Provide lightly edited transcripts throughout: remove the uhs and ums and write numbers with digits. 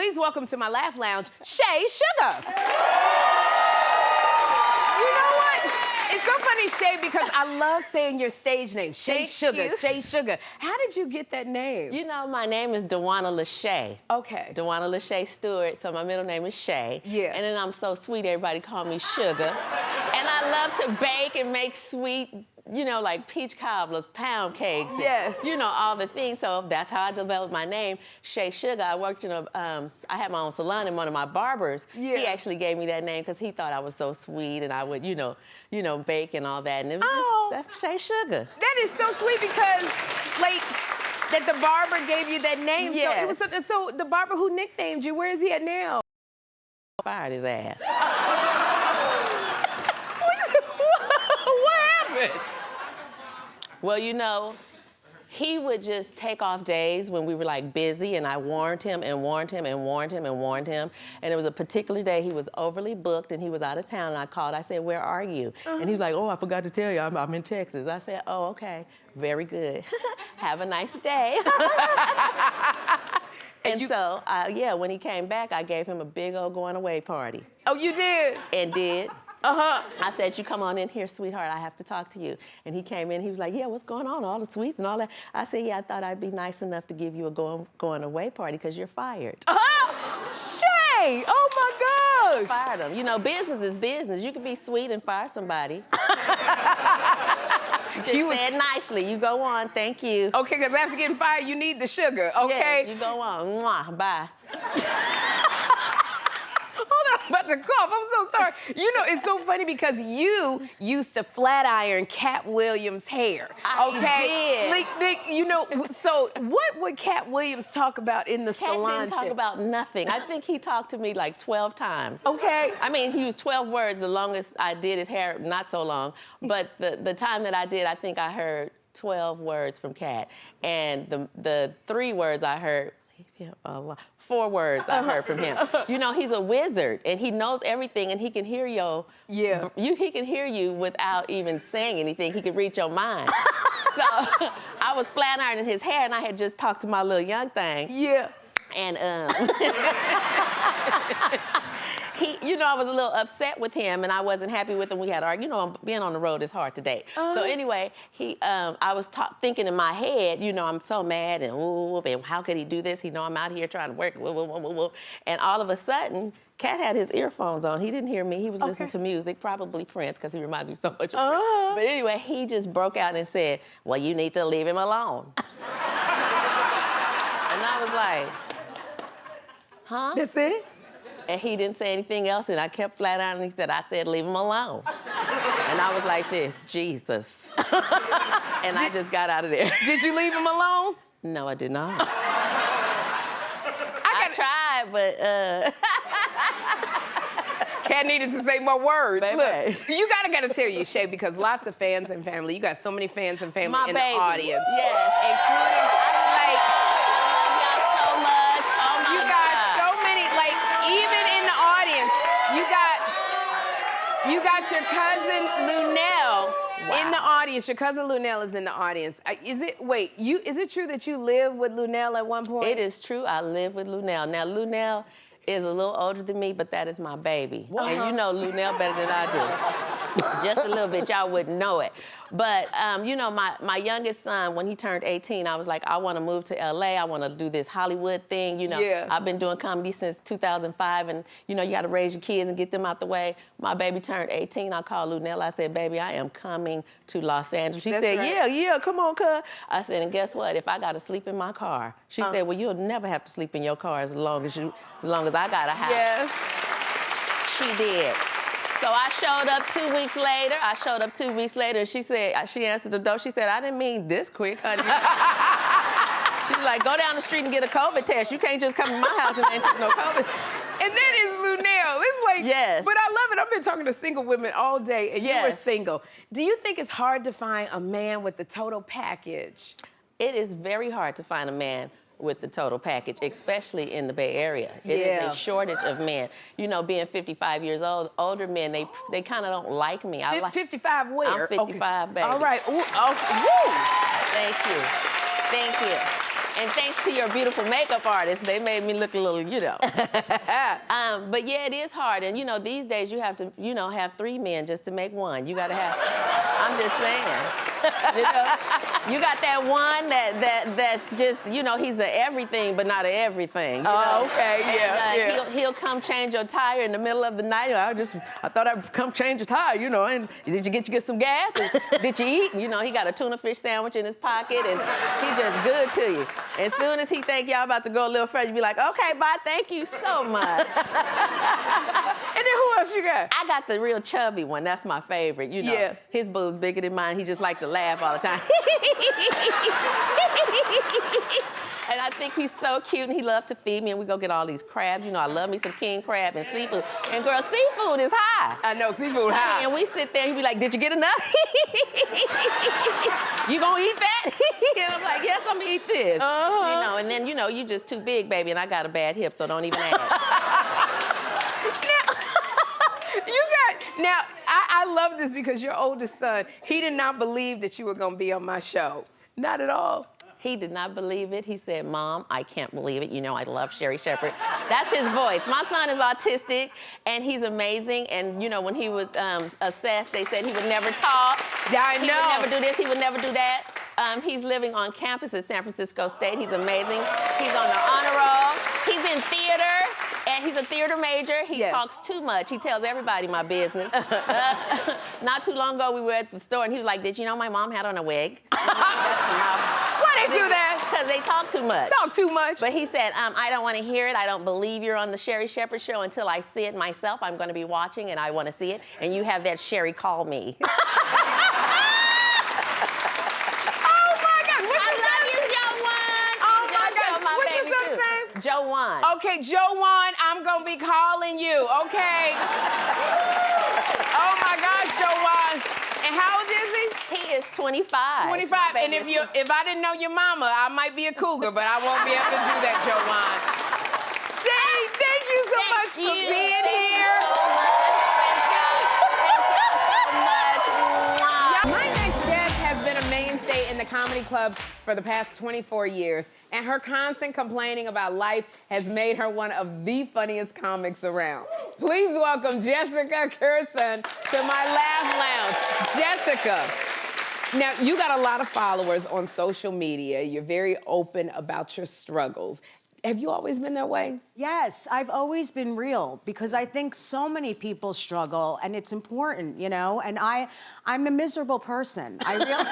Please welcome to my Laugh Lounge, Shea Suga. You know what? It's so funny, Shea, because I love saying your stage name, Shea Suga, Shea Suga. How did you get that name? You know, my name is Juanita Lolita. Okay. Juanita Lolita Stewart, so my middle name is Shea. Yeah. And then I'm so sweet, everybody call me Sugar. And I love to bake and make sweet, you know, like peach cobblers, pound cakes. Yes. And, you know, all the things. So that's how I developed my name, Shea Suga. I worked in a, I had my own salon, and one of my barbers, he actually gave me that name because he thought I was so sweet and I would, you know, bake and all that. And it was just, that's Shea Suga. That is so sweet because, like, that the barber gave you that name. Yes. So it was something. So the barber who nicknamed you, where is he at now? Fired his ass. What happened? Well, you know, he would just take off days when we were like busy, and I warned him and warned him and warned him and warned him. And it was a particular day he was overly booked and he was out of town, and I called. I said, "Where are you?" And he was like, "Oh, I forgot to tell you, I'm in Texas." I said, "Oh, okay, very good. Have a nice day." And so, yeah, when he came back, I gave him a big old going away party. Oh, you did? And did. Uh-huh. I said, "You come on in here, sweetheart. I have to talk to you." And he came in. He was like, "Yeah, what's going on? All the sweets and all that." I said, "Yeah, I thought I'd be nice enough to give you a going away party because you're fired." Shea! Oh my gosh! Fired him. You know, business is business. You can be sweet and fire somebody. You just said nicely. You go on. Thank you. Okay, because after getting fired, you need the sugar. Okay. Yes, you go on. Mwah, bye. I'm about to cough. I'm so sorry. You know, it's so funny because you used to flat iron Cat Williams' hair. Okay? I did. You know, so what would Cat Williams talk about in the salon? Cat didn't talk about nothing. I think he talked to me like 12 times. Okay. I mean, he used 12 words the longest I did his hair, not so long. But the time that I did, I think I heard 12 words from Cat. And the 3 words I heard, 4 words I heard from him. You know, he's a wizard, and he knows everything, and he can hear he can hear you without even saying anything. He can read your mind. So I was flat ironing his hair, and I had just talked to my little young thing. Yeah. And you know, I was a little upset with him, and I wasn't happy with him. We had argued. You know, being on the road is hard to date. So anyway, I was thinking in my head, you know, I'm so mad, and how could he do this? He know I'm out here trying to work, and all of a sudden, Cat had his earphones on. He didn't hear me. He was listening to music, probably Prince, because he reminds me so much of Prince. But anyway, he just broke out and said, "Well, you need to leave him alone." And I was like, huh? That's it? And he didn't say anything else, and I kept flat ironing, and he said, "I said, leave him alone." And I was like this, Jesus. And I just got out of there. Did you leave him alone? No, I did not. I tried, but Cat needed to say more words. Baby. Look, you gotta tell you, Shea, because lots of fans and family, you got so many fans and family my in babies. the audience. Yes, including, like, I love y'all so much. Oh my You God. got so many, like, even in the audience, you got your cousin Lunel in the audience. Your cousin Lunel is in the audience. Is it true that you lived with Lunel at one point? It is true. I live with Lunel. Now, Lunel is a little older than me, but that is my baby. And you know Lunel better than I do. Just a little bit. Y'all wouldn't know it. But, you know, my youngest son, when he turned 18, I was like, I want to move to LA. I want to do this Hollywood thing. You know, I've been doing comedy since 2005, and, you know, you got to raise your kids and get them out the way. My baby turned 18. I called Lunel. I said, "Baby, I am coming to Los Angeles." She said, yeah, come on, cuz. I said, "And guess what? If I got to sleep in my car." She said, "Well, you'll never have to sleep in your car as long as I got a house." Yes. She did. So I showed up 2 weeks later. And she said, she answered the door. She said, "I didn't mean this quick, honey." She's like, "Go down the street and get a COVID test. You can't just come to my house and ain't take no COVID test." And that is Lunel. It's like, yes. But I love it. I've been talking to single women all day, and you were single. Do you think it's hard to find a man with the total package? It is very hard to find a man with the total package, especially in the Bay Area. It is a shortage of men. You know, being 55 years old, older men, they kind of don't like me. 55 where? I'm 55, baby. All right. Ooh, Thank you. Thank you. And thanks to your beautiful makeup artists, they made me look a little, you know. But yeah, it is hard. And you know, these days you have to, you know, have 3 men just to make one. You gotta have, I'm just saying. You know, you got that one that's just, you know, he's a everything but not a everything. You know? Okay, yeah, and, he'll come change your tire in the middle of the night. I thought I'd come change your tire, you know. And did you get some gas? And did you eat? You know, he got a tuna fish sandwich in his pocket, and he's just good to you. As soon as he think y'all about to go a little further, you be like, okay, bye, thank you so much. And then who else you got? I got the real chubby one. That's my favorite. You know, Yeah. His boob's bigger than mine. He just like to laugh all the time. And I think he's so cute, and he loves to feed me, and we go get all these crabs. You know, I love me some king crab and seafood. And girl, seafood is high. I know, seafood high. And we sit there, and he be like, did you get enough? You gonna eat that? And I'm like, yes, I'm gonna eat this. Uh-huh. You know, and then, you know, you just too big, baby, and I got a bad hip, so don't even ask. Now, I love this because your oldest son, he did not believe that you were gonna be on my show. Not at all. He did not believe it. He said, Mom, I can't believe it. You know I love Sherri Shepherd. That's his voice. My son is autistic, and he's amazing. And, you know, when he was assessed, they said he would never talk. Yeah, I know. He would never do this. He would never do that. He's living on campus at San Francisco State. He's amazing. He's on the honor roll. He's in theater. And he's a theater major. He talks too much. He tells everybody my business. Not too long ago, we were at the store, and he was like, did you know my mom had on a wig? Why they do that? Because they talk too much. Talk too much. But he said, I don't want to hear it. I don't believe you're on the Sherri Shepherd show until I see it myself. I'm going to be watching, and I want to see it. And you have that Sherri call me. Joe Juan. Okay, Joe Juan, I'm gonna be calling you, okay? Oh my gosh, Joe Juan. And how old is he? He is 25. 25, and if I didn't know your mama, I might be a cougar, but I won't be able to do that, Joe Juan. Shay, thank you so much for being here. My next guest has been a mainstay in the comedy clubs for the past 24 years, and her constant complaining about life has made her one of the funniest comics around. Please welcome Jessica Kerson to my Laugh Lounge. Jessica, now you got a lot of followers on social media. You're very open about your struggles. Have you always been that way? Yes, I've always been real because I think so many people struggle and it's important, you know? And I'm a miserable person. I really...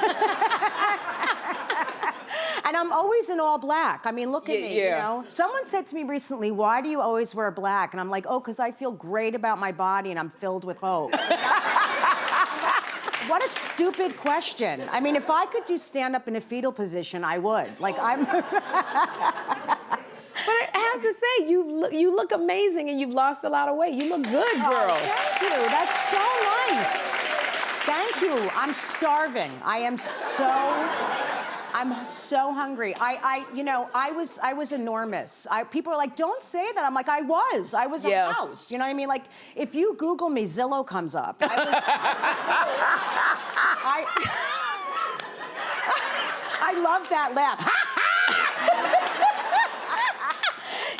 And I'm always in all black. I mean, look at me, you know? Someone said to me recently, why do you always wear black? And I'm like, oh, because I feel great about my body and I'm filled with hope. What a stupid question. I mean, if I could do stand-up in a fetal position, I would. Like, I'm... But I have to say, you look amazing and you've lost a lot of weight. You look good, girl. Oh, thank you. That's so nice. Thank you. I'm starving. I'm so hungry. You know, I was enormous. People are like, don't say that. I'm like, I was a mouse. You know what I mean? Like, if you Google me, Zillow comes up. I love that laugh.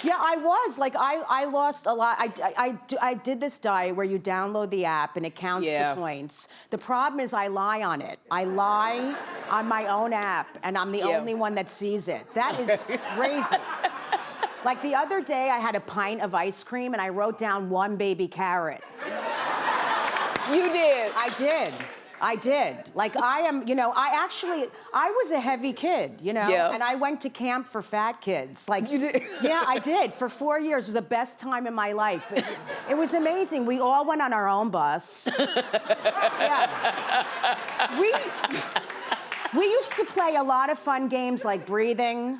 Yeah, I was. Like, I lost a lot. I did this diet where you download the app and it counts the points. The problem is I lie on it. I lie on my own app, and I'm the only one that sees it. That is crazy. Like, the other day, I had a pint of ice cream, and I wrote down 1 baby carrot. You did? I did. Like, you know, I was a heavy kid, you know? Yeah. And I went to camp for fat kids. Like, you did? Yeah, I did. For 4 years. It was the best time in my life. It was amazing. We all went on our own bus. Yeah. We used to play a lot of fun games like breathing.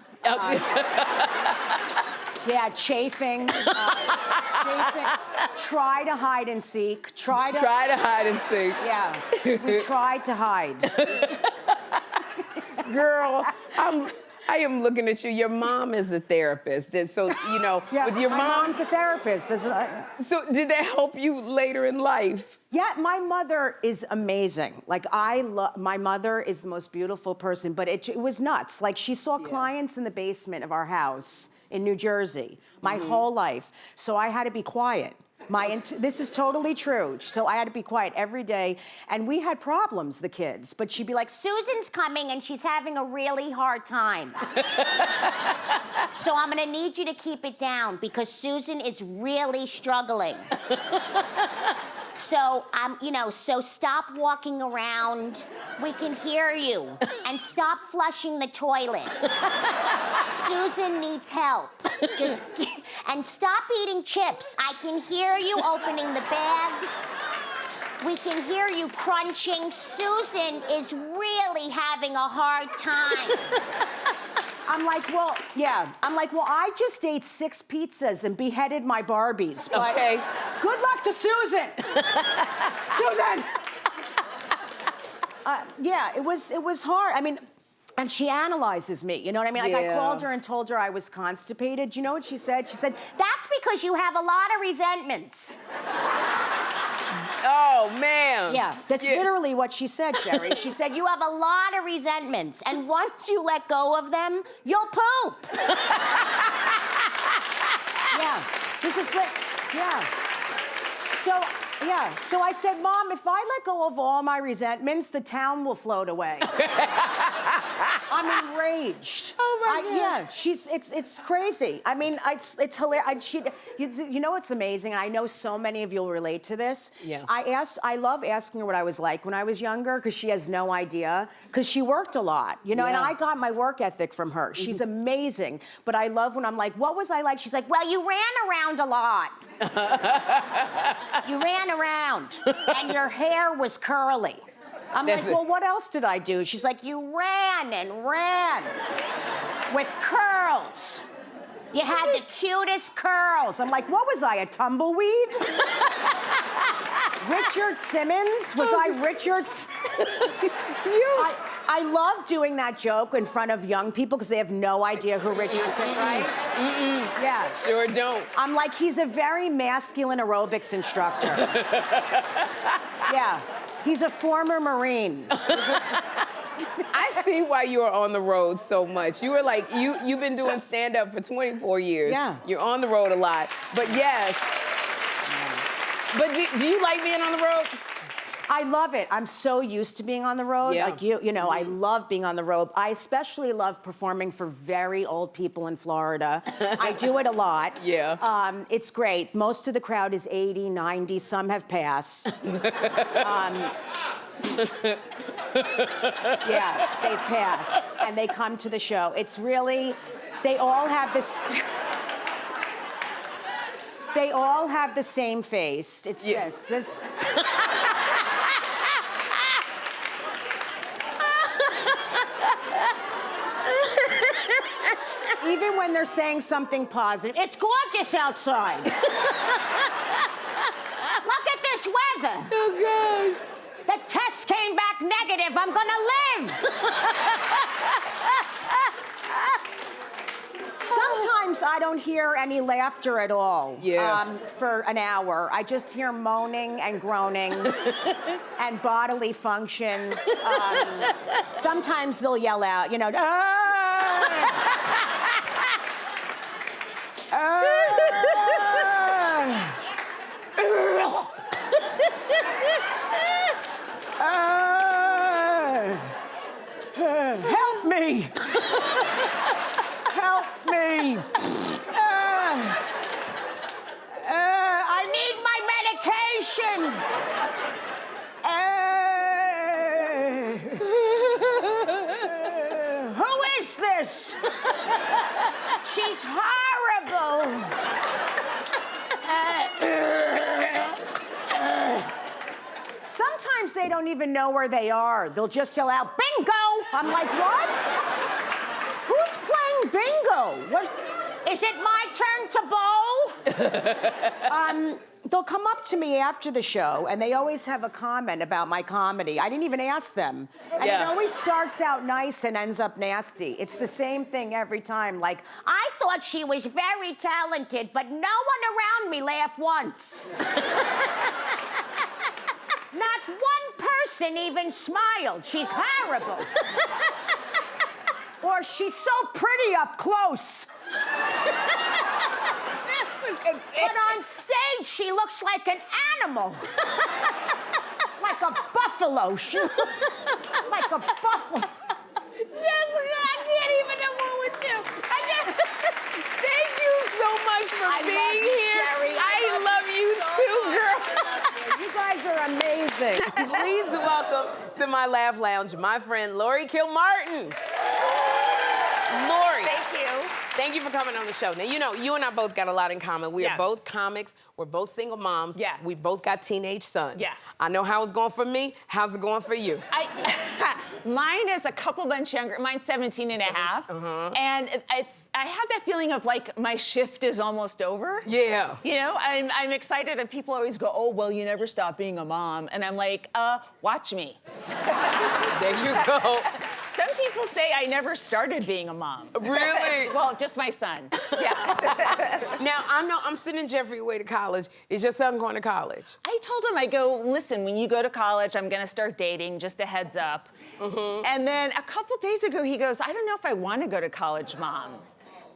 Yeah, chafing. Try to hide and seek. Try to hide and seek. Yeah, we tried to hide. Girl, I am looking at you. Your mom is a therapist. So, you know, Yeah, with your my mom's a therapist. So did that help you later in life? Yeah, my mother is amazing. Like, my mother is the most beautiful person, but it was nuts. Like, she saw clients in the basement of our house in New Jersey my whole life. So I had to be quiet. This is totally true. So I had to be quiet every day. And we had problems, the kids. But she'd be like, Susan's coming and she's having a really hard time. So I'm gonna need you to keep it down because Susan is really struggling. So, so stop walking around. We can hear you. And stop flushing the toilet. Susan needs help. And stop eating chips. I can hear you opening the bags. We can hear you crunching. Susan is really having a hard time. I'm like, well, I just ate 6 pizzas and beheaded my Barbies. But okay. Good luck to Susan. Susan. It was hard. I mean, and she analyzes me, you know what I mean? Like, I called her and told her I was constipated. Do you know what she said? She said, that's because you have a lot of resentments. Oh, man. Yeah, that's literally what she said, Sherri. She said, you have a lot of resentments, and once you let go of them, you'll poop. Yeah, this is like, So I said, Mom, if I let go of all my resentments, the town will float away. I'm enraged. Oh my God. Yeah, it's crazy. I mean, it's hilarious. You know what's amazing? I know so many of you will relate to this. Yeah. I love asking her what I was like when I was younger because she has no idea because she worked a lot, you know, and I got my work ethic from her. She's amazing. But I love when I'm like, what was I like? She's like, well, you ran around a lot. You ran around and your hair was curly. I'm like, well, what else did I do? She's like, you ran and ran with curls. You had the cutest curls. I'm like, what was I, a tumbleweed? Richard Simmons? Was I Richard? I love doing that joke in front of young people because they have no idea who Richard Simmons is, right? Yeah. Sure don't. I'm like, he's a very masculine aerobics instructor. Yeah. He's a former Marine. I see why you are on the road so much. You were like, you've been doing stand-up for 24 years. Yeah. You're on the road a lot. But yes. But do you like being on the road? I love it. I'm so used to being on the road. Yeah. Like you know, I love being on the road. I especially love performing for very old people in Florida. I do it a lot. Yeah. It's great. Most of the crowd is 80, 90. Some have passed. Yeah, they've passed. And they come to the show. It's really, they all have this... They all have the same face. It's this. Even when they're saying something positive, it's gorgeous outside. Look at this weather. Oh, gosh. The test came back negative. I'm gonna live. Sometimes I don't hear any laughter at all for an hour. I just hear moaning and groaning and bodily functions. Sometimes they'll yell out, you know, help me! Help me! I need my medication! Who is this? She's horrible! Sometimes they don't even know where they are. They'll just yell out, bingo! I'm like, what? Who's playing bingo? What? Is it my turn to bowl? they'll come up to me after the show, and they always have a comment about my comedy. I didn't even ask them. And it always starts out nice and ends up nasty. It's the same thing every time. Like, I thought she was very talented, but no one around me laughed once. Not one person even smiled. She's horrible. Or she's so pretty up close. But on stage, she looks like an animal. Like a buffalo. She looks like a buffalo. Jessica, I can't even know what with you. Thank you so much for being here. Sherri. I love you too, girl. You guys are amazing. Please welcome to my Laugh Lounge my friend Laurie Kilmartin. Laurie. Thank you. Thank you for coming on the show. Now, you know, you and I both got a lot in common. We are both comics. We're both single moms. Yeah. We both got teenage sons. Yeah. I know how it's going for me. How's it going for you? Mine is a couple months younger. Mine's 17 and a half. And I have that feeling of like my shift is almost over. Yeah. You know, I'm excited and people always go, oh, well, you never stop being a mom. And I'm like, watch me. There you go. Some people say I never started being a mom. Really? Well, just my son. Yeah. Now, I'm sending Jeffrey away to college. Is your son going to college? I told him, I go, listen, when you go to college, I'm gonna start dating, just a heads up. And then a couple days ago, he goes, I don't know if I want to go to college, Mom.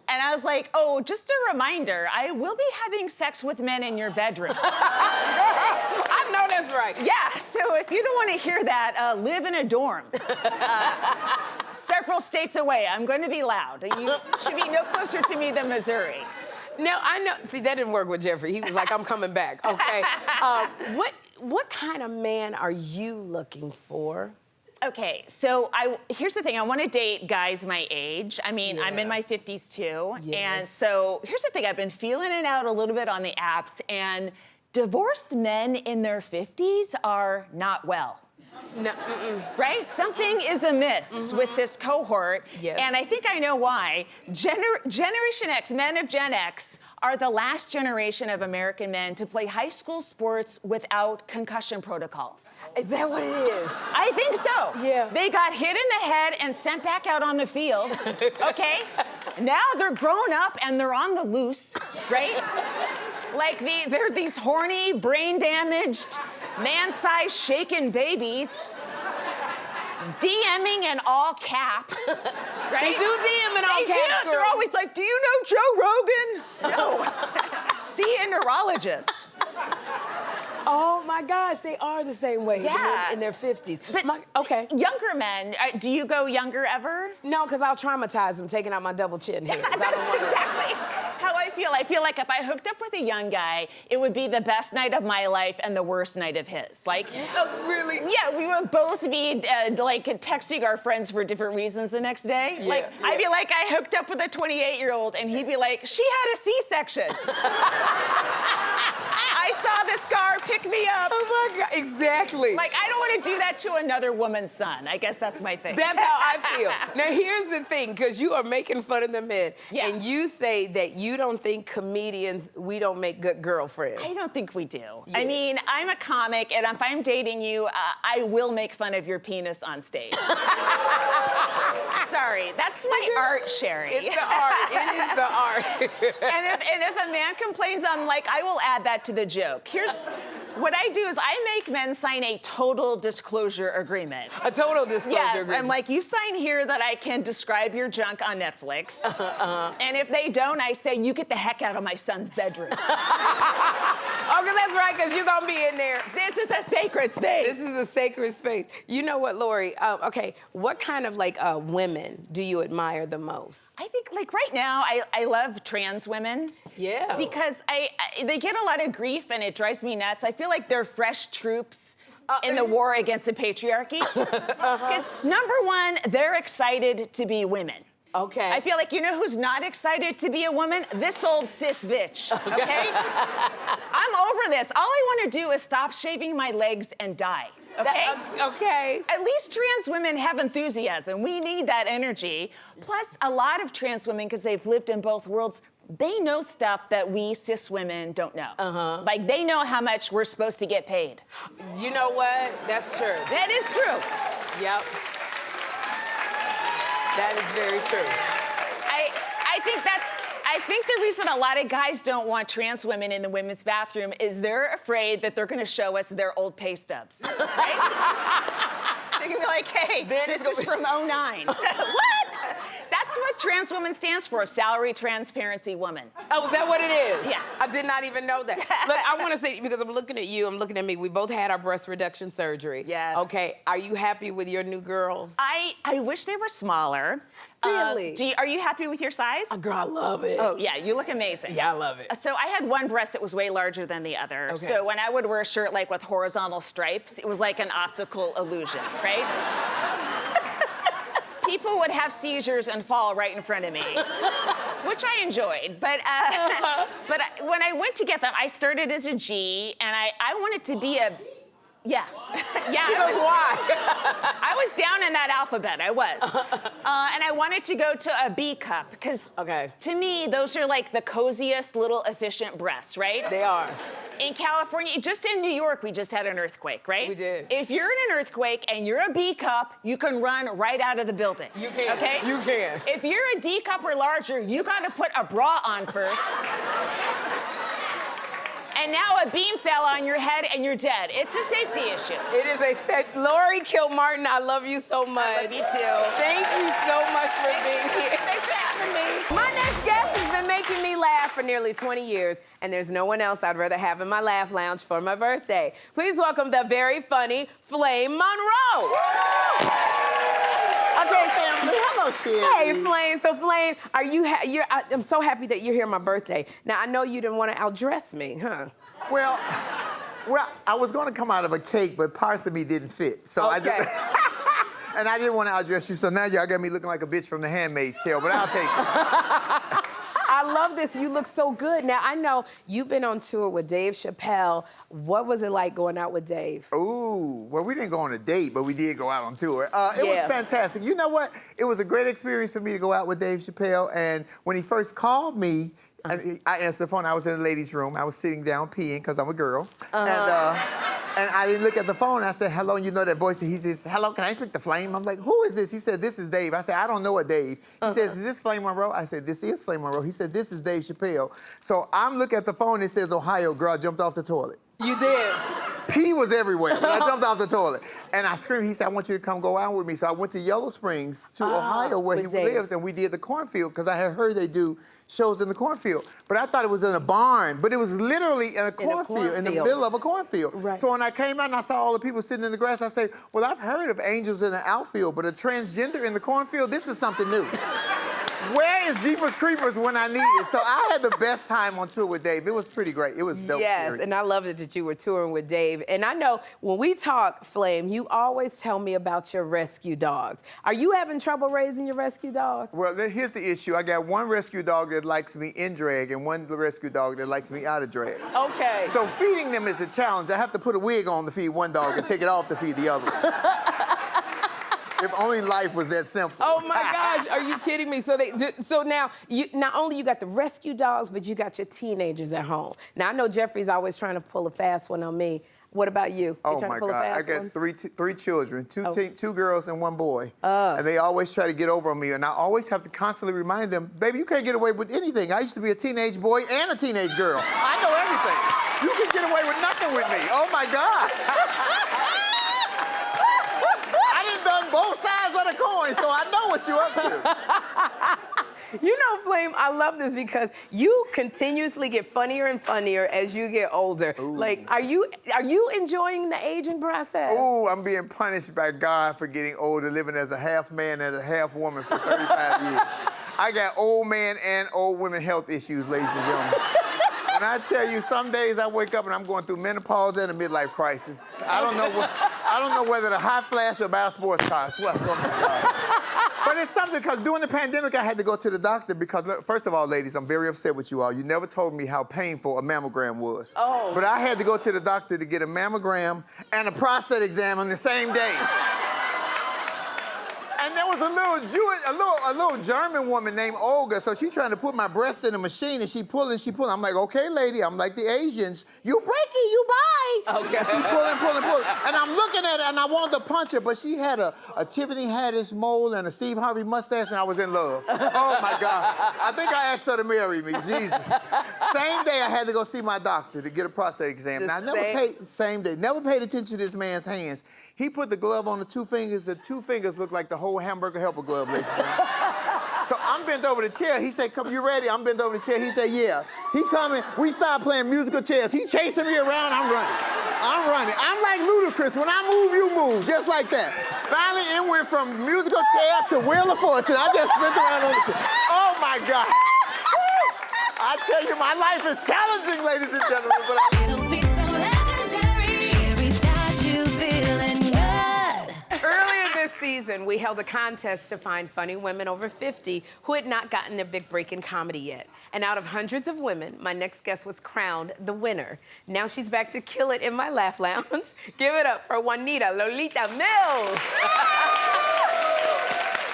And I was like, oh, just a reminder, I will be having sex with men in your bedroom. I know that's right. Yeah, so if you don't want to hear that, live in a dorm. Several states away, I'm going to be loud. You should be no closer to me than Missouri. Now, I know, see, that didn't work with Jeffrey. He was like, I'm coming back, okay? What kind of man are you looking for? Okay, so here's the thing. I want to date guys my age. I mean, I'm in my 50s too. Yes. And so here's the thing. I've been feeling it out a little bit on the apps, and divorced men in their 50s are not well. No, right? Something is amiss with this cohort. Yes. And I think I know why. Generation X, men of Gen X, are the last generation of American men to play high school sports without concussion protocols. Is that what it is? I think so. Yeah. They got hit in the head and sent back out on the field, okay? Now they're grown up and they're on the loose, right? Like they're these horny, brain-damaged, man-sized shaken babies DMing in all caps, right? They do DM in all caps, girl. They're always like, do you know Joe Rogan? No. See a neurologist. Oh my gosh, they are the same way. Yeah. In their 50s. But okay. Younger men, do you go younger ever? No, because I'll traumatize them taking out my double chin hair. That's exactly how I feel. I feel like if I hooked up with a young guy, it would be the best night of my life and the worst night of his. Like, oh, really? Yeah, we would both be like texting our friends for different reasons the next day. Yeah, I'd be like, I hooked up with a 28-year-old, and he'd be like, she had a C-section. I saw the scar, pick me up. Oh my God, exactly. Like, I don't want to do that to another woman's son. I guess that's my thing. That's how I feel. Now, here's the thing, because you are making fun of the men, and you say that you don't think comedians, we don't make good girlfriends. I don't think we do. Yeah. I mean, I'm a comic, and if I'm dating you, I will make fun of your penis on stage. Sorry, that's my art, Sherri. It's the art. It is the art. And if a man complains, I'm like, I will add that to the joke. Here's what I do is I make men sign a total disclosure agreement. A total disclosure agreement. Yes, I'm like, you sign here that I can describe your junk on Netflix. And if they don't, I say, you get the heck out of my son's bedroom. Oh, because that's right, because you're going to be in there. This is a sacred space. This is a sacred space. You know what, Laurie? Okay, what kind of, like, women do you admire the most? I think, like, right now, I love trans women. Yeah. Because they get a lot of grief, and it drives me nuts. I feel like they're fresh troops in the war against the patriarchy. Because, number one, they're excited to be women. Okay. I feel like, you know who's not excited to be a woman? This old cis bitch, okay? I'm over this. All I want to do is stop shaving my legs and die. Okay? Okay. At least trans women have enthusiasm. We need that energy. Plus, a lot of trans women, because they've lived in both worlds, they know stuff that we cis women don't know. Like, they know how much we're supposed to get paid. You know what? That's true. That is true. Yep. That is very true. I think the reason a lot of guys don't want trans women in the women's bathroom is they're afraid that they're going to show us their old pay stubs, right? They're going to be like, hey, this is from '09. What? That's what trans woman stands for, salary transparency woman. Oh, is that what it is? Yeah. I did not even know that. Look, I want to say, because I'm looking at you, I'm looking at me. We both had our breast reduction surgery. Yes. Okay, are you happy with your new girls? I wish they were smaller. Really? Are you happy with your size? Oh, girl, I love it. Oh, yeah, you look amazing. Yeah, I love it. So I had one breast that was way larger than the other. Okay. So when I would wear a shirt like with horizontal stripes, it was like an optical illusion, right? People would have seizures and fall right in front of me, which I enjoyed. But when I went to get them, I started as a G, and I wanted to be a, yeah. Yeah. She goes, why? I was down in that alphabet, I was. And I wanted to go to a B cup, because to me, those are like the coziest little efficient breasts, right? They are. In California, just in New York, we just had an earthquake, right? We did. If you're in an earthquake and you're a B cup, you can run right out of the building. You can. Okay? You can. If you're a D cup or larger, you gotta put a bra on first. And now a beam fell on your head and you're dead. It's a safety issue. It is a Laurie Kilmartin, I love you so much. I love you too. Thank you so much for being here. Thanks for having me. My next guest has been making me laugh for nearly 20 years, and there's no one else I'd rather have in my laugh lounge for my birthday. Please welcome the very funny Flame Monroe. Okay, family. Hello, Sherri. Hey, Flame. So, Flame, are you? I'm so happy that you're here on my birthday. Now, I know you didn't want to outdress me, huh? Well, I was going to come out of a cake, but parts of me didn't fit. So I just, and I didn't want to outdress you. So now y'all got me looking like a bitch from The Handmaid's Tale, but I'll take it. I love this. You look so good. Now, I know you've been on tour with Dave Chappelle. What was it like going out with Dave? Ooh, well, we didn't go on a date, but we did go out on tour. It was fantastic. You know what? It was a great experience for me to go out with Dave Chappelle. And when he first called me, I answered the phone. I was in the ladies' room. I was sitting down peeing because I'm a girl. And I didn't look at the phone. I said, hello, and you know that voice. He says, hello, can I speak to Flame? I'm like, who is this? He said, this is Dave. I said, I don't know a Dave. He says, is this Flame Monroe? I said, this is Flame Monroe. He said, this is Dave Chappelle. So I'm looking at the phone. It says, Ohio, girl, I jumped off the toilet. You did? Pee was everywhere. I jumped off the toilet. And I screamed. He said, I want you to come go out with me. So I went to Yellow Springs to Ohio, where he lives, and we did the cornfield, because I had heard they do shows in the cornfield. But I thought it was in a barn, but it was literally in a cornfield, in the middle of a cornfield. Right. So when I came out and I saw all the people sitting in the grass, I said, well, I've heard of angels in the outfield, but a transgender in the cornfield, this is something new. Where is Jeepers Creepers when I need it? So I had the best time on tour with Dave. It was pretty great. It was dope. Yes, and I loved it that you were touring with Dave. And I know when we talk, Flame, you always tell me about your rescue dogs. Are you having trouble raising your rescue dogs? Well, here's the issue. I got one rescue dog that likes me in drag and one rescue dog that likes me out of drag. Okay. So feeding them is a challenge. I have to put a wig on to feed one dog and take it off to feed the other. If only life was that simple. Oh my gosh, are you kidding me? So now, not only you got the rescue dogs, but you got your teenagers at home. Now I know Jeffrey's always trying to pull a fast one on me. What about you? Oh my God, I got three children, two girls and one boy. And they always try to get over on me, and I always have to constantly remind them, baby, you can't get away with anything. I used to be a teenage boy and a teenage girl. I know everything. You can get away with nothing with me. Oh my God. I done done both sides of the coin, so I know what you're up to. You know, Flame, I love this because you continuously get funnier and funnier as you get older. Ooh. Like, are you enjoying the aging process? Oh, I'm being punished by God for getting older, living as a half man and a half woman for 35 years. I got old man and old women health issues, ladies and gentlemen. And I tell you, some days I wake up and I'm going through menopause and a midlife crisis. I don't know whether to high flash or buy a sports car. But But it's something, because during the pandemic, I had to go to the doctor because, look, first of all, ladies, I'm very upset with you all. You never told me how painful a mammogram was. Oh. But I had to go to the doctor to get a mammogram and a prostate exam on the same day. And there was a little German woman named Olga, so she trying to put my breast in a machine, and she pulling. I'm like, okay, lady, I'm like the Asians. You break it, you buy. Okay. And she pulling. And I'm looking at her, and I wanted to punch her, but she had a Tiffany Haddish mole and a Steve Harvey mustache, and I was in love. Oh, my God. I think I asked her to marry me, Jesus. Same day, I had to go see my doctor to get a prostate exam. Now, same day, never paid attention to this man's hands. He put the glove on the two fingers. The two fingers looked like the whole hamburger helper glove, ladies and gentlemen. So I'm bent over the chair. He said, come, you ready? I'm bent over the chair. He said, yeah. He coming. We start playing musical chairs. He chasing me around. I'm running. I'm like Ludacris. When I move, you move. Just like that. Finally, it went from musical chair to Wheel of Fortune. I just spent around on the chair. Oh, my God. I tell you, my life is challenging, ladies and gentlemen. But It'll be so legendary. Sherri's got you feeling good. Earlier this season, we held a contest to find funny women over 50 who had not gotten a big break in comedy yet. And out of hundreds of women, my next guest was crowned the winner. Now she's back to kill it in my Laugh Lounge. Give it up for Juanita Lolita Mills.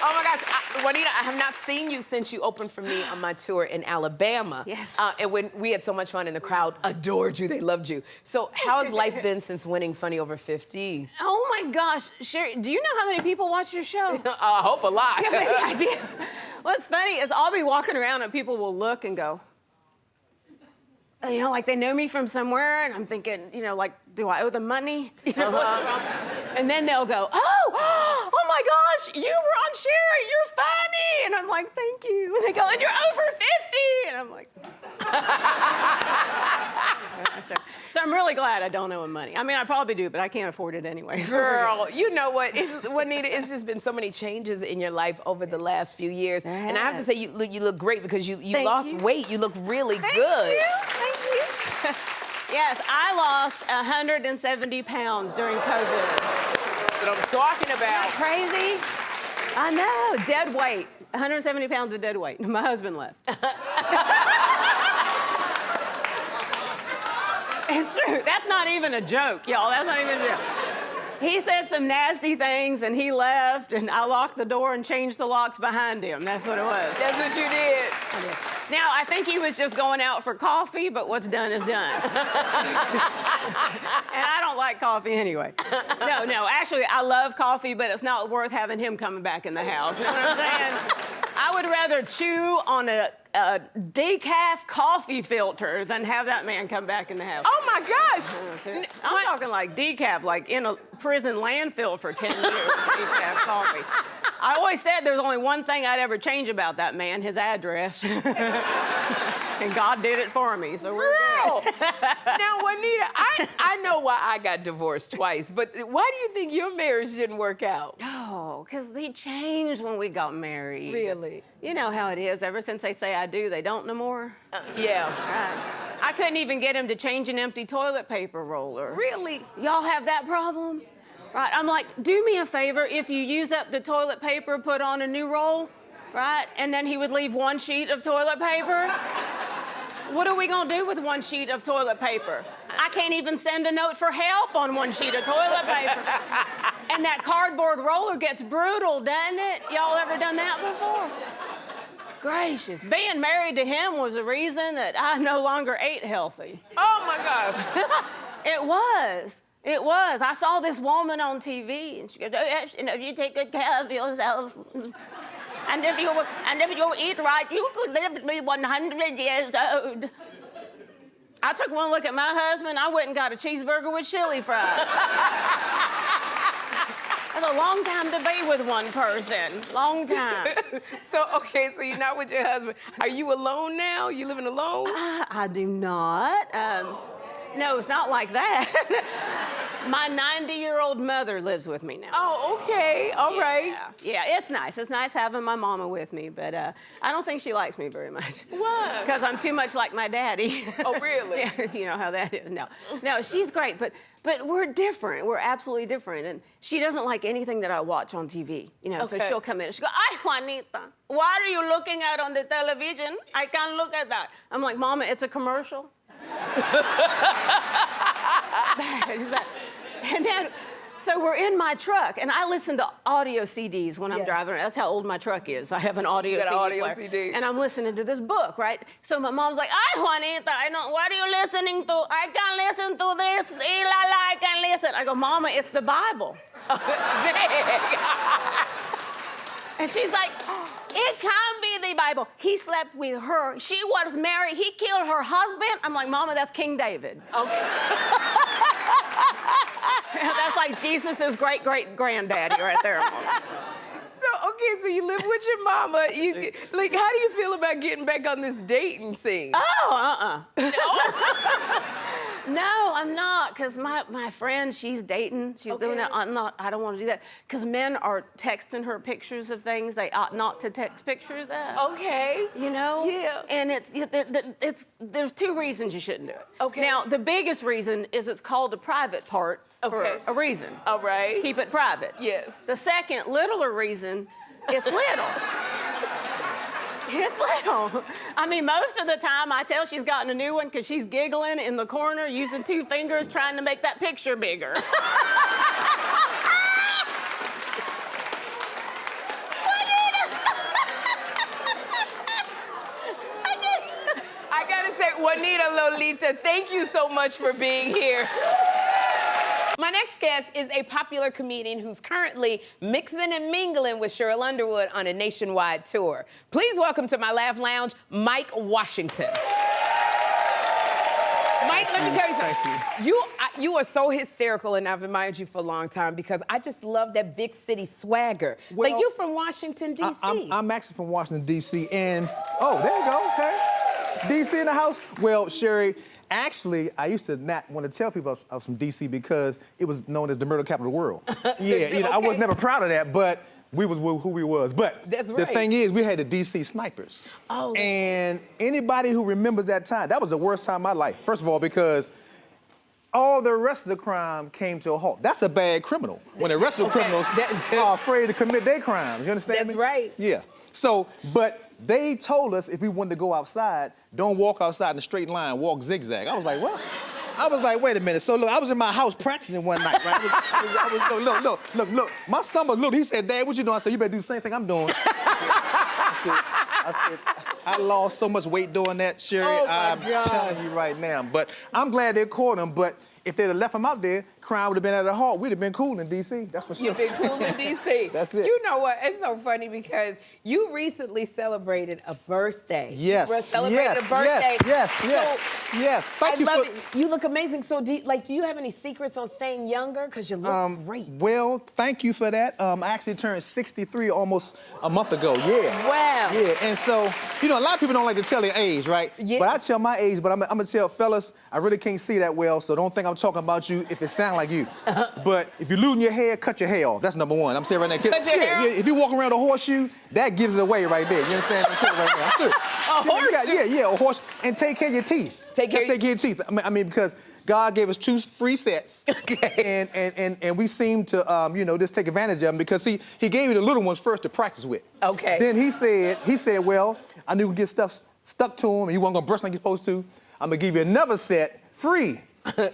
Oh my gosh, Juanita, I have not seen you since you opened for me on my tour in Alabama. Yes. And when we had so much fun and the crowd adored you, they loved you. So how has life been since winning Funny Over 50? Oh my gosh, Sherri, do you know how many people watch your show? I hope a lot. You have any idea? What's funny is I'll be walking around and people will look and go, you know, like they know me from somewhere, and I'm thinking, you know, like, do I owe them money? And then they'll go, oh my gosh, you were on Sherri, you're funny. And I'm like, thank you. And they go, and you're over 50. And I'm like, so I'm really glad I don't owe them money. I mean, I probably do, but I can't afford it anyway. Girl, you know what, Juanita, it's just been so many changes in your life over the last few years. And I have to say, you look great because you lost weight. You look really good. Thank you. Yes, I lost 170 pounds during COVID. That's what I'm talking about. Crazy? I know, dead weight. 170 pounds of dead weight. My husband left. It's true. That's not even a joke, y'all. That's not even a joke. He said some nasty things and he left, and I locked the door and changed the locks behind him. That's what it was. That's what you did. Now, I think he was just going out for coffee, but what's done is done. And I don't like coffee anyway. No, actually, I love coffee, but it's not worth having him coming back in the house. You know what I'm saying? I would rather chew on a decaf coffee filter than have that man come back in the house. Oh my gosh! I'm talking like decaf, like in a prison landfill for 10 years, decaf coffee. I always said there's only one thing I'd ever change about that man, his address. And God did it for me, so we're good. Now, Juanita, I know why I got divorced twice, but why do you think your marriage didn't work out? Oh, because they changed when we got married. Really? You know how it is. Ever since they say I do, they don't no more. Yeah. Right. I couldn't even get him to change an empty toilet paper roller. Really? Y'all have that problem? Right, I'm like, do me a favor, if you use up the toilet paper, put on a new roll, right? And then he would leave one sheet of toilet paper. What are we gonna do with one sheet of toilet paper? I can't even send a note for help on one sheet of toilet paper. And that cardboard roller gets brutal, doesn't it? Y'all ever done that before? Gracious. Being married to him was the reason that I no longer ate healthy. Oh my God. It was. It was. I saw this woman on TV, and she goes, if you take good care of yourself, and if you eat right, you could live to be 100 years old. I took one look at my husband. I went and got a cheeseburger with chili fries. That's a long time to be with one person. Long time. So you're not with your husband. Are you alone now? You living alone? I do not. No, it's not like that. My 90-year-old mother lives with me now. Oh, okay. All right. Yeah, it's nice. It's nice having my mama with me, but I don't think she likes me very much. What? Because I'm too much like my daddy. Oh, really? Yeah, you know how that is. No, she's great, but we're different. We're absolutely different, and she doesn't like anything that I watch on TV. You know, so she'll come in and she'll go, "Ay, Juanita, what are you looking at on the television? I can't look at that." I'm like, "Mama, it's a commercial." And then, so we're in my truck, and I listen to audio CDs when I'm driving. That's how old my truck is. I have an audio CD. And I'm listening to this book, right? So my mom's like, "Ay, Juanita, I know, what are you listening to? I can't listen to this. I can't listen." I go, "Mama, it's the Bible." And she's like, "It can't be the Bible. He slept with her. She was married. He killed her husband." I'm like, "Mama, that's King David." Okay. That's like Jesus' great-great-granddaddy right there. So you live with your mama. Like, how do you feel about getting back on this dating scene? Oh, No, I'm not, because my friend, she's dating. She's doing that. I don't want to do that, because men are texting her pictures of things they ought not to text pictures of. Okay. You know? Yeah. And there's two reasons you shouldn't do it. Okay. Now, the biggest reason is it's called a private part for a reason. All right. Keep it private. Yes. The second, littler reason, it's little. It's little. I mean, most of the time I tell she's gotten a new one because she's giggling in the corner using 2 fingers trying to make that picture bigger. I gotta say, Juanita Lolita, thank you so much for being here. My next guest is a popular comedian who's currently mixing and mingling with Sheryl Underwood on a nationwide tour. Please welcome to my Laugh Lounge, Mike Washington. Mike, let me tell you something. Thank You are so hysterical, and I've admired you for a long time because I just love that big city swagger. Well, like, you're from Washington, D.C. I'm actually from Washington, D.C., and, oh, there you go, okay. D.C. in the house. Well, Sherri, actually, I used to not want to tell people I was from D.C. because it was known as the murder capital of the world. Yeah, you know, I was never proud of that, but we was who we was. But that's right. The thing is, we had the D.C. snipers. Oh. And anybody who remembers that time, that was the worst time of my life. First of all, because all the rest of the crime came to a halt. That's a bad criminal. When the rest of the criminals are afraid to commit their crimes. You understand me? That's right. Yeah. So, but they told us if we wanted to go outside, don't walk outside in a straight line, walk zigzag. I was like, what? I was like, wait a minute. So look, I was in my house practicing one night, right? Look. My son was little. He said, "Dad, what you doing?" I said, "You better do the same thing I'm doing." I said, I lost so much weight doing that, Sherri. Oh my I'm God. telling you right now. But I'm glad they caught him. But if they'd have left him out there, crime would have been at a halt. We'd have been cool in D.C. That's for sure. You've been cool in D.C. That's it. You know what? It's so funny because you recently celebrated a birthday. Yes. You celebrated a birthday. Yes. Thank you love it. You look amazing. So, do you have any secrets on staying younger? Because you look great. Well, thank you for that. I actually turned 63 almost a month ago. Yeah. Wow. Yeah, and so, you know, a lot of people don't like to tell their age, right? Yeah. But I tell my age, but I'm gonna tell fellas, I really can't see that well, so don't think I'm talking about you if it sound like you. But if you're losing your hair, cut your hair off. That's number one. I'm saying right now. Cut your hair off? Yeah, if you walk around a horseshoe, that gives it away right there. You understand? I'm saying right now. I'm serious. A horseshoe? Yeah, a horse. And take care of your teeth. Take care of your teeth. I mean, because God gave us 2 free sets. Okay. And we seem to, you know, just take advantage of them because he gave you the little ones first to practice with. Okay. Then he said, well, I knew we get stuff stuck to him and you weren't gonna brush like you're supposed to. I'm gonna give you another set free.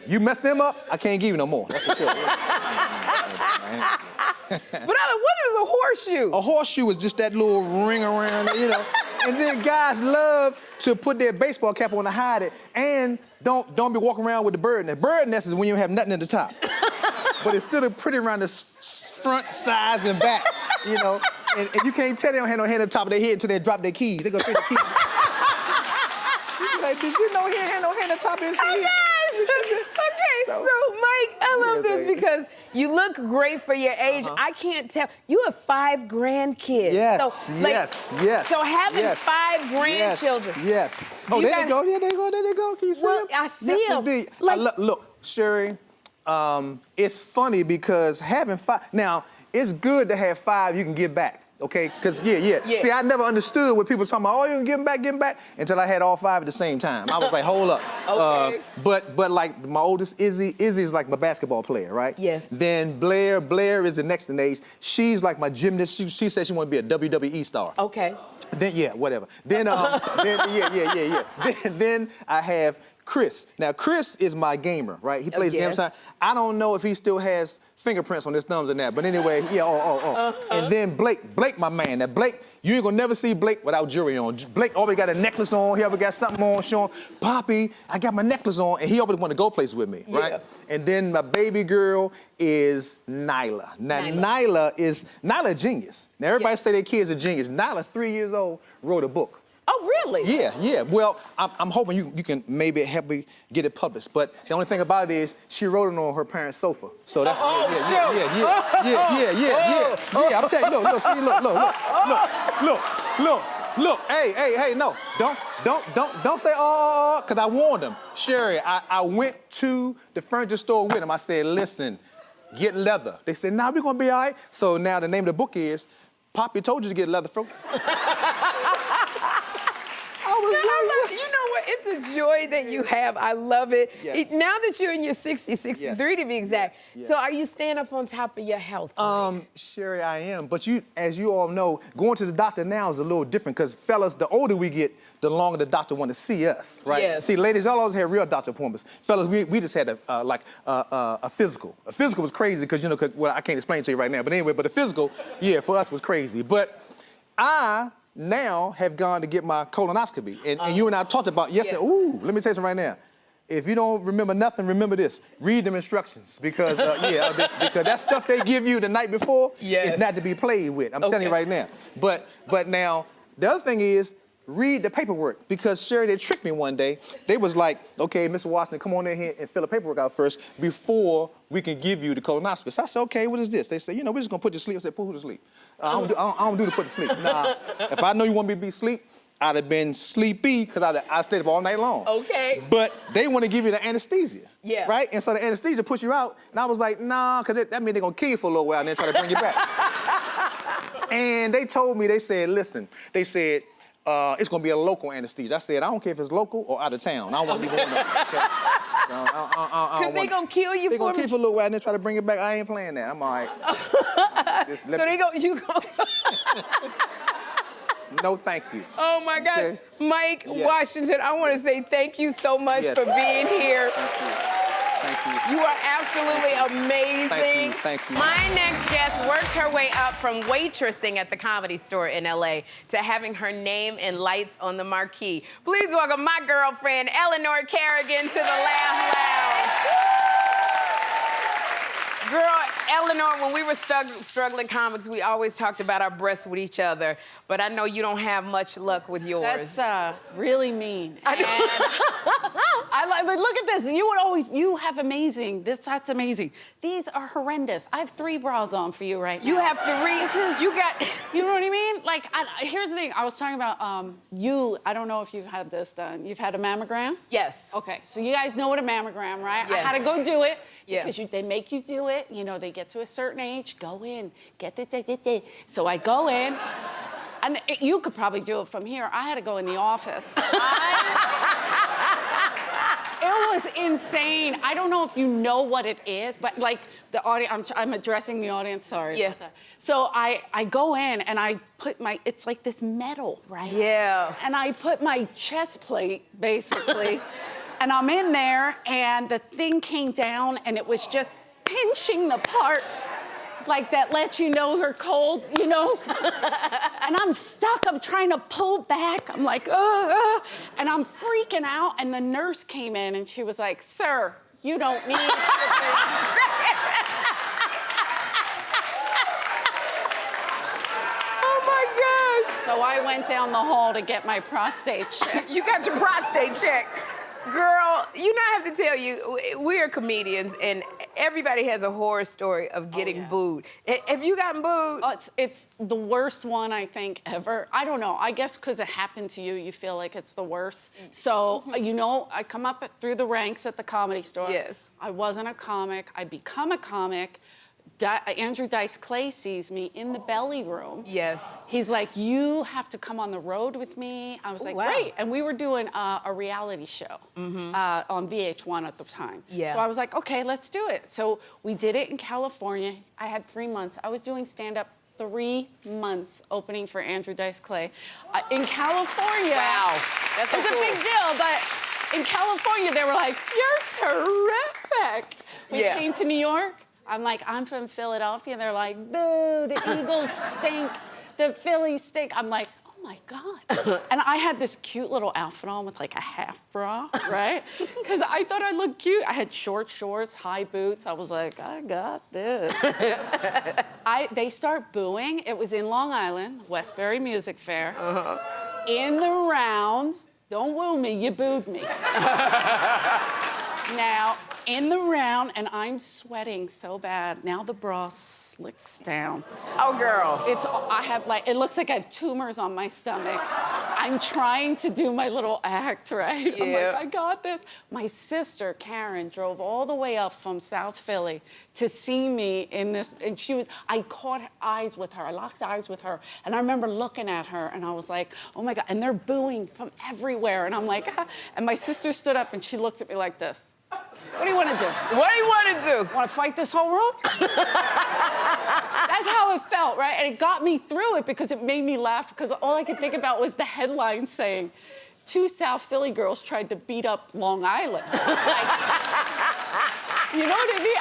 You mess them up, I can't give you no more. That's for sure. But what is a horseshoe? A horseshoe is just that little ring around, you know. And then guys love to put their baseball cap on to hide it. And don't be walking around with the bird nest. Bird nest is when you have nothing at the top. But it's still pretty around the front, sides, and back, you know. And you can't tell they don't have no hand on top of their head until they drop their keys. They go take the keys. Like, did you know he had no hand on top of his head? Okay, so Mike, I love this because You look great for your age. I can't tell. You have 5 grandkids. Yes, so, like, yes. So having 5 grandchildren. Yes. Oh, there they go. There they go. There they go. Can you see Well, them? I see yes, them. Indeed. Like, Look, Sherri, it's funny because having 5, now, it's good to have 5 you can give back. Okay, because yeah. See, I never understood what people talking about. Oh, you can give them back, until I had all 5 at the same time. I was like, hold up. Okay. But like my oldest Izzy is like my basketball player, right? Yes. Then Blair is the next in age. She's like my gymnast. She said she want to be a WWE star. Okay. Then whatever. Then Then I have Chris. Now Chris is my gamer, right? He plays games. I don't know if he still has fingerprints on his thumbs and that, but anyway, And then Blake, my man. Now Blake, you ain't gonna never see Blake without jewelry on. Blake always got a necklace on. He always got something on showing, Poppy, I got my necklace on, and he always want to go places with me, right? And then my baby girl is Nyla. Now Nyla is a genius. Now everybody say their kids are genius. Nyla, 3 years old, wrote a book. Oh, really? Yeah. Well, I'm hoping you can maybe help me get it published. But the only thing about it is she wrote it on her parents' sofa. So that's yeah. I'm telling you, look. Hey, no, don't say because I warned them. Sherri, I went to the furniture store with them. I said, listen, get leather. They said, nah, we're gonna be all right. So now the name of the book is Poppy Told You to Get Leather from. You know what? It's a joy that you have. I love it. Yes. Now that you're in your 60s, 63 to be exact. So are you staying up on top of your health? Sherri, I am. But as you all know, going to the doctor now is a little different because fellas, the older we get, the longer the doctor want to see us, right? Yes. See, ladies, y'all always have real doctor appointments. Fellas, we just had a physical. A physical was crazy because, well, I can't explain it to you right now. But anyway, but the physical, for us was crazy. But I now have gone to get my colonoscopy. And you and I talked about yesterday. Ooh, let me tell you something right now. If you don't remember nothing, remember this. Read them instructions because, because that stuff they give you the night before is not to be played with. I'm telling you right now. But now, the other thing is, read the paperwork because Sherri, they tricked me one day. They was like, okay, Mr. Washington, come on in here and fill the paperwork out first before we can give you the colonoscopy. So I said, okay, what is this? They said, we're just gonna put you to sleep. I said, put who to sleep? I don't do the put to sleep. Nah, if I know you want me to be asleep, I'd have been sleepy because I stayed up all night long. Okay. But they want to give you the anesthesia. Yeah. Right? And so the anesthesia puts you out. And I was like, nah, because that means they're going to kill you for a little while and then try to bring you back. And they told me, they said, listen, it's going to be a local anesthesia. I said, I don't care if it's local or out of town. I don't want to be going there. Because they're going to kill you for me? They're going to kill you for a little while and then try to bring it back. I ain't playing that. I'm all right. No, thank you. Oh, my God. Okay. Mike Washington, I want to say thank you so much for being here. Thank you. You are absolutely amazing. Thank you. My next guest worked her way up from waitressing at the Comedy Store in L.A. to having her name in lights on the marquee. Please welcome my girlfriend, Eleanor Kerrigan, to the Laugh Lounge. Girl, Eleanor, when we were struggling comics, we always talked about our breasts with each other, but I know you don't have much luck with yours. That's really mean. But look at this. You have amazing. That's amazing. These are horrendous. I have 3 bras on for you right now. You have 3? You got... You know what I mean? Like, here's the thing. I was talking about I don't know if you've had this done. You've had a mammogram? Yes. Okay, so you guys know what a mammogram, right? Yeah. I had to go do it because they make you do it. They get to a certain age, go in, get this. So I go in, and you could probably do it from here. I had to go in the office. It was insane. I don't know if you know what it is, but like the audience, I'm addressing the audience, sorry about that. So I go in and I put it's like this metal, right? Yeah. And I put my chest plate, basically, and I'm in there, and the thing came down, and it was just pinching the part like that lets you know her cold, And I'm stuck. I'm trying to pull back. I'm like, and I'm freaking out. And the nurse came in and she was like, sir, you don't need Oh my God. So I went down the hall to get my prostate checked. You got your prostate checked. Girl, I have to tell you, we are comedians, and everybody has a horror story of getting booed. Have you gotten booed? Oh, it's the worst one, I think, ever. I don't know. I guess because it happened to you, you feel like it's the worst. So, you know, I come up through the ranks at the Comedy Store. Yes. I wasn't a comic. I become a comic. Andrew Dice Clay sees me in the belly room. Yes. He's like, you have to come on the road with me. I was like, great. And we were doing a reality show on VH1 at the time. Yeah. So I was like, okay, let's do it. So we did it in California. I had 3 months. I was doing stand-up 3 months opening for Andrew Dice Clay. In California. Wow. That's so it's cool. a big deal, but in California, they were like, you're terrific. We came to New York. I'm like, I'm from Philadelphia. And they're like, boo, the Eagles stink. The Phillies stink. I'm like, oh my God. And I had this cute little outfit on with like a half bra, right? Because I thought I looked cute. I had short shorts, high boots. I was like, I got this. They start booing. It was in Long Island, Westbury Music Fair. In the round, don't woo me, you booed me. Now, in the round, and I'm sweating so bad. Now the bra slicks down. Oh, girl. I have like, it looks like I have tumors on my stomach. I'm trying to do my little act, right? Yeah. I'm like, I got this. My sister, Karen, drove all the way up from South Philly to see me in this, and I caught eyes with her. I locked eyes with her, and I remember looking at her, and I was like, oh my God, and they're booing from everywhere, and I'm like, ah. And my sister stood up, and she looked at me like this. What do you want to do? What do you want to do? Want to fight this whole room? That's how it felt, right? And it got me through it because it made me laugh because all I could think about was the headline saying, 2 South Philly girls tried to beat up Long Island. Like, you know what I mean?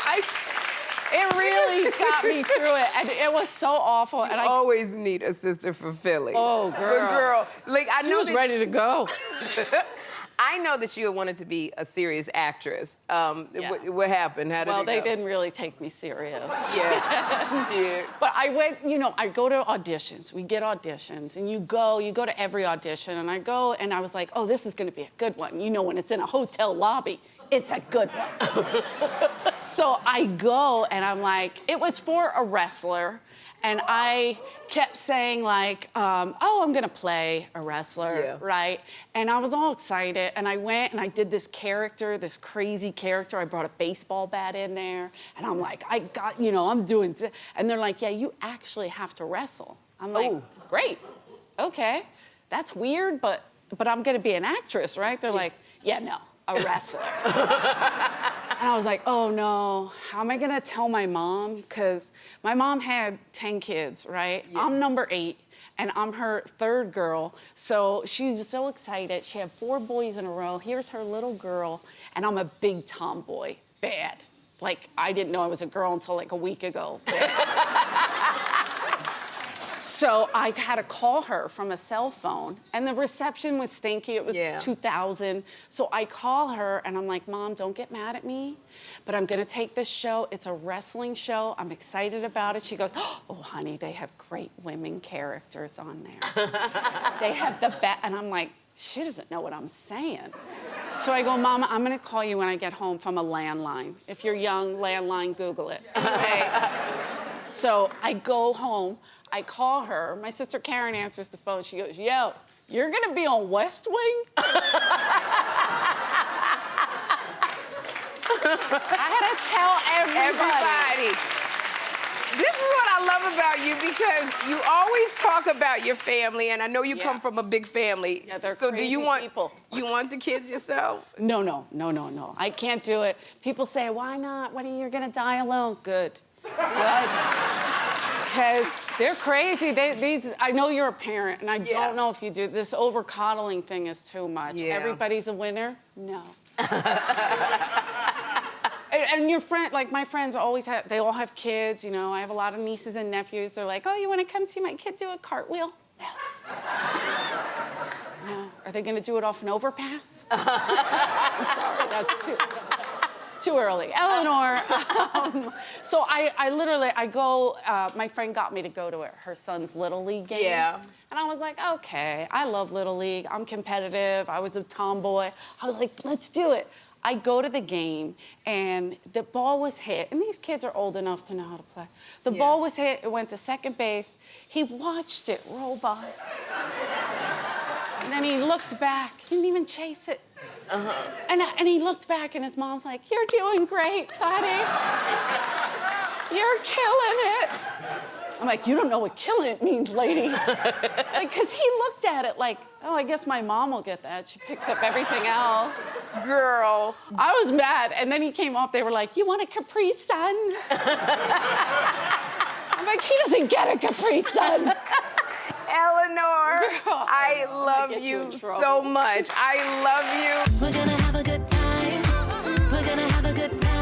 It really got me through it, and it was so awful. And I always need a sister from Philly. Oh, girl. But girl, like I She know was ready to go. I know that you had wanted to be a serious actress. What happened? How did Well, it they go? didn't really take me serious. Yeah. But I went, you know, I go to auditions. We get auditions, and you go to every audition, and I go, and I was like, oh, this is gonna be a good one. You know, when it's in a hotel lobby, it's a good one. So I go, and I'm like, it was for a wrestler. And I kept saying like, oh, I'm gonna play a wrestler, right? And I was all excited, and I went and I did this character, this crazy character. I brought a baseball bat in there, and I'm like, I got, you know, I'm doing this. And they're like, yeah, you actually have to wrestle. I'm like, great, okay. That's weird, but I'm gonna be an actress, right? They're like, yeah, no, a wrestler. And I was like, oh no, how am I gonna tell my mom? Because my mom had 10 kids, right? Yes. I'm number 8, and I'm her 3rd girl. So she was so excited. She had 4 boys in a row. Here's her little girl, and I'm a big tomboy, bad. Like, I didn't know I was a girl until like a week ago. So I had to call her from a cell phone, and the reception was stinky. It was 2000. So I call her, and I'm like, Mom, don't get mad at me, but I'm gonna take this show. It's a wrestling show. I'm excited about it. She goes, oh, honey, they have great women characters on there. They have the best. And I'm like, she doesn't know what I'm saying. So I go, Mama, I'm gonna call you when I get home from a landline. If you're young, landline, Google it. Anyway, so I go home. I call her. My sister Karen answers the phone. She goes, yo, you're gonna be on West Wing? I had to tell everybody. This is what I love about you, because you always talk about your family, and I know you come from a big family. Yeah, they're so crazy do you want people. You want the kids yourself? No. I can't do it. People say, why not? What are you gonna die alone? Good. Because they're crazy. I know you're a parent, and I don't know if you do. This over-coddling thing is too much. Yeah. Everybody's a winner? No. And your friend, like my friends they all have kids, you know. I have a lot of nieces and nephews. They're like, oh, you want to come see my kid do a cartwheel? No. No. Are they gonna do it off an overpass? I'm sorry, that's too early. Eleanor, so I literally go, my friend got me to go to her son's Little League game. Yeah. And I was like, okay, I love Little League. I'm competitive. I was a tomboy. I was like, let's do it. I go to the game, and the ball was hit, and these kids are old enough to know how to play. The ball was hit, it went to second base. He watched it roll by. And then he looked back. He didn't even chase it. And he looked back, and his mom's like, "You're doing great, buddy. You're killing it." I'm like, "You don't know what killing it means, lady." Because he looked at it like, "Oh, I guess my mom will get that. She picks up everything else." Girl, I was mad. And then he came up, they were like, "You want a Capri Sun?" I'm like, "He doesn't get a Capri Sun." Eleanor, Girl, I love you so much. I love you. We're gonna have a good time. We're gonna have a good time.